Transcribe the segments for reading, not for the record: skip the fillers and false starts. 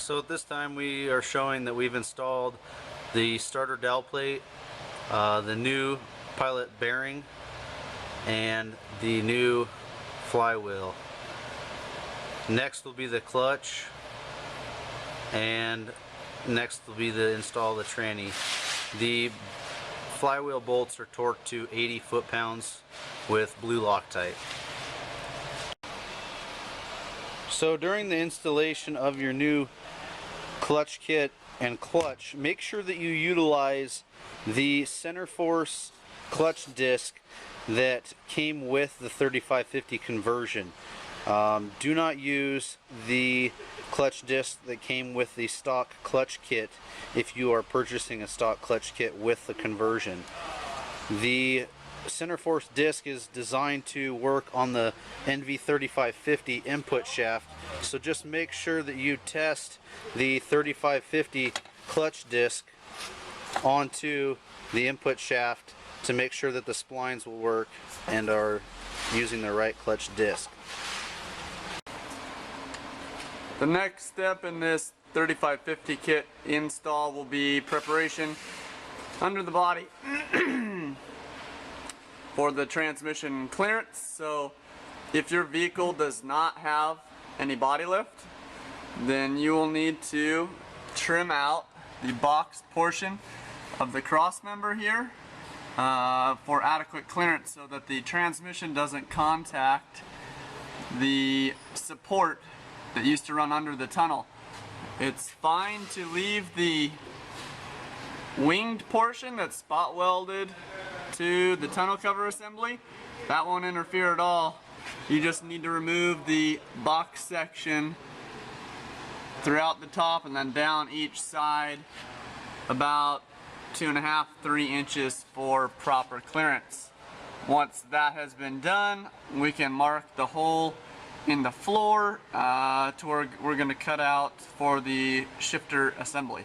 So at this time we are showing that we've installed the starter dowel plate, the new pilot bearing, and the new flywheel. Next will be the clutch, and next will be the install of the tranny. The flywheel bolts are torqued to 80 foot-pounds with blue Loctite. So during the installation of your new clutch kit and clutch, make sure that you utilize the center force clutch disc that came with the 3550 conversion. Do not use the clutch disc that came with the stock clutch kit if you are purchasing a stock clutch kit with the conversion. The center force disc is designed to work on the NV3550 input shaft, so just make sure that you test the 3550 clutch disc onto the input shaft to make sure that the splines will work and are using the right clutch disc. The next step in this 3550 kit install will be preparation under the body for the transmission clearance. So if your vehicle does not have any body lift, then you will need to trim out the boxed portion of the cross member here for adequate clearance so that the transmission doesn't contact the support that used to run under the tunnel. It's fine to leave the winged portion that's spot welded to the tunnel cover assembly. That won't interfere at all. You just need to remove the box section throughout the top and then down each side about 2.5 to 3 inches for proper clearance. Once that has been done, we can mark the hole in the floor to where we're going to cut out for the shifter assembly.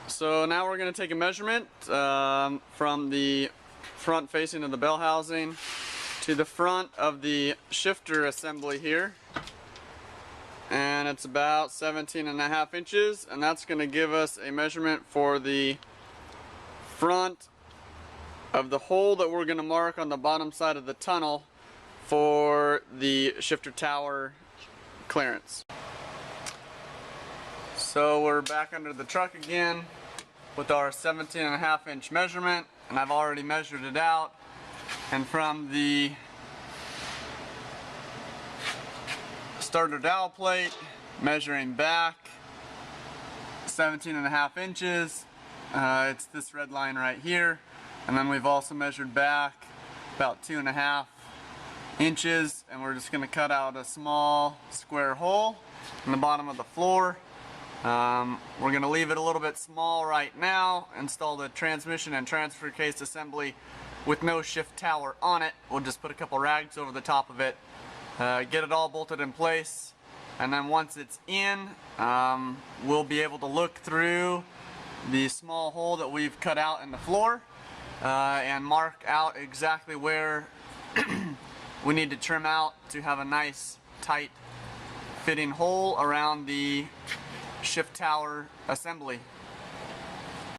So now we're going to take a measurement from the front facing of the bell housing to the front of the shifter assembly here, and it's about 17.5 inches, and that's going to give us a measurement for the front of the hole that we're going to mark on the bottom side of the tunnel for the shifter tower clearance. So we're back under the truck again with our 17.5 inch measurement, and I've already measured it out, and from the starter dowel plate measuring back 17.5 inches, it's this red line right here, and then we've also measured back about 2.5 inches, and we're just going to cut out a small square hole in the bottom of the floor. We're going to leave it a little bit small right now, install the transmission and transfer case assembly with no shift tower on it. We'll just put a couple rags over the top of it, get it all bolted in place, and then once it's in, we'll be able to look through the small hole that we've cut out in the floor and mark out exactly where we need to trim out to have a nice tight fitting hole around the shift tower assembly.